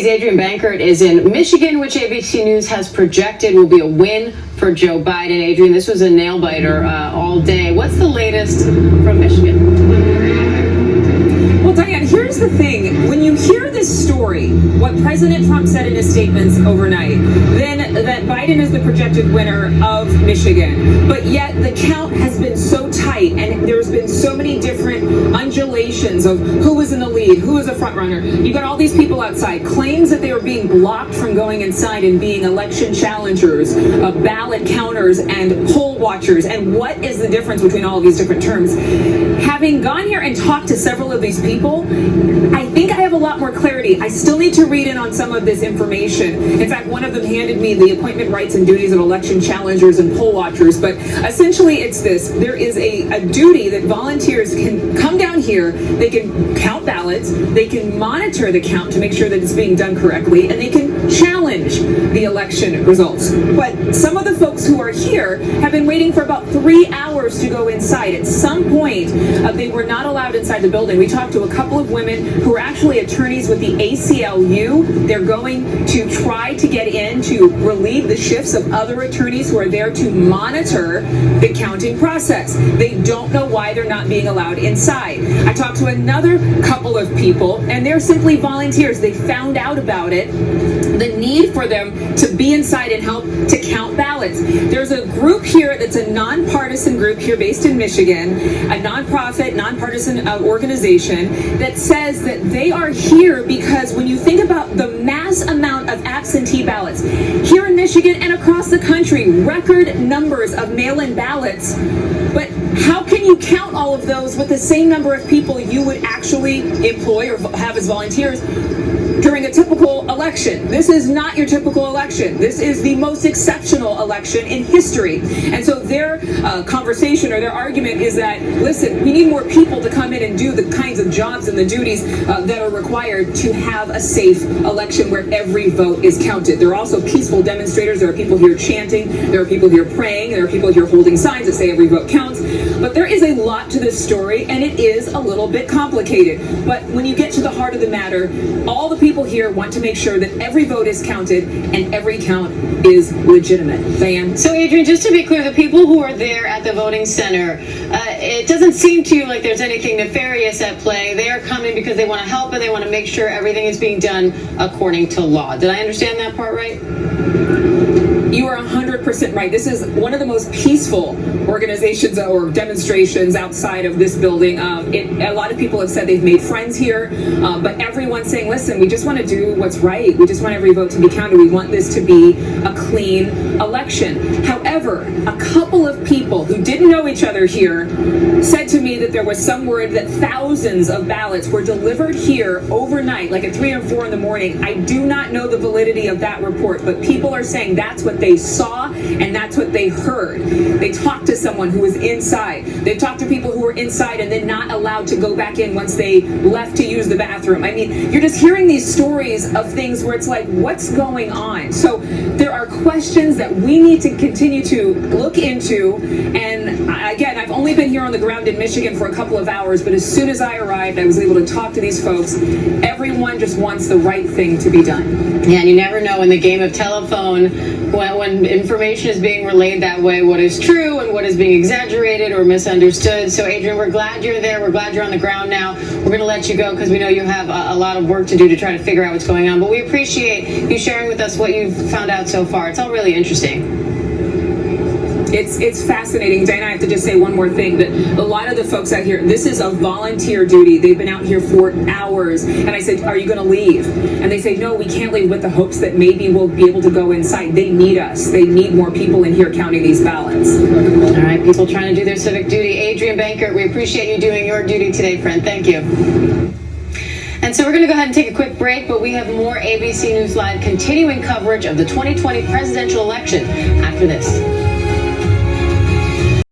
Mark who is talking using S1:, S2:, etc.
S1: ABC's Adrienne Bankert is in Michigan, which ABC News has projected will be a win for Joe Biden. Adrienne, this was a nail-biter all day. What's the latest from Michigan?
S2: Well, Diane, here's the thing. When you hear this story, what President Trump said in his statements overnight, then that Biden is the projected winner of Michigan, but yet the count has been so tight and there's been so many different undulations of who was in the lead, who was a front runner. You got all these people outside, claims that they were being blocked from going inside and being election challengers, ballot counters, and poll watchers. And what is the difference between all of these different terms? Having gone here and talked to several of these people, I think I have a lot more clarity. I still need to read in on some of this information. In fact, one of them handed me the appointment rights and duties of election challengers and poll watchers. But essentially it's this. There is a duty that volunteers can come down here, they can count ballots, they can monitor the count to make sure that it's being done correctly, and they can challenge the election results. But some of the folks who are here have been waiting for about 3 hours to go inside. At some point, they were not allowed inside the building. We talked to a couple of women who are actually attorneys with the ACLU. They're going to try to get in to relieve the shifts of other attorneys who are there to monitor the counting process. They don't know why they're not being allowed inside. I talked to another couple of people, and they're simply volunteers. They found out about it, the need for them to be inside and help to count ballots. There's a group here that's a nonpartisan group here based in Michigan, a nonprofit, nonpartisan organization that says that they are here because when you think about the mass amount of absentee ballots here in Michigan and across the country, record numbers of mail-in ballots, but how can you count all of those with the same number of people you would actually employ or have as volunteers during a typical election? This is not your typical election. This is the most exceptional election in history. And so their conversation or their argument is that, listen, we need more people to come in and do the kinds of jobs and the duties that are required to have a safe election where every vote is counted. There are also peaceful demonstrators. There are people here chanting. There are people here praying. There are people here holding signs that say every vote counts. But there is a lot to this story, and it is a little bit complicated. But when you get to the heart of the matter, all the people here want to make sure that every vote is counted and every count is legitimate. Diane?
S1: So, Adrienne, just to be clear, the people who are there at the voting center, it doesn't seem to you like there's anything nefarious at play. They are coming because they want to help and they want to make sure everything is being done according to law. Did I understand that part right?
S2: You are 100% right. This is one of the most peaceful organizations or demonstrations outside of this building. A lot of people have said they've made friends here, but everyone's saying, listen, we just want to do what's right. We just want every vote to be counted. We want this to be a clean election. However, a couple of people who didn't know each other here said to me that there was some word that thousands of ballots were delivered here overnight, like at 3 or 4 in the morning. I do not know the validity of that report, but people are saying that's what they saw and that's what they heard. They talked to someone who was inside. They've talked to people who were inside and then not allowed to go back in once they left to use the bathroom. I mean, you're just hearing these stories of things where it's like, what's going on? So there are questions that we need to continue to look into. And again, I've only been here on the ground in Michigan for a couple of hours, but as soon as I arrived, I was able to talk to these folks. Everyone just wants the right thing to be done.
S1: Yeah, and you never know in the game of telephone when information is being relayed that way, what is true and what is being exaggerated or misunderstood. So, Adrienne, we're glad you're there. We're glad you're on the ground now. We're going to let you go because we know you have a lot of work to do to try to figure out what's going on. But we appreciate you sharing with us what you've found out so far. It's all really interesting.
S2: It's fascinating. Diana, I have to just say one more thing, that a lot of the folks out here, this is a volunteer duty. They've been out here for hours. And I said, are you going to leave? And they say, no, we can't leave, with the hopes that maybe we'll be able to go inside. They need us. They need more people in here counting these ballots.
S1: All right, people trying to do their civic duty. Adrienne Bankert, we appreciate you doing your duty today, friend. Thank you. And so we're going to go ahead and take a quick break, but we have more ABC News Live continuing coverage of the 2020 presidential election after this.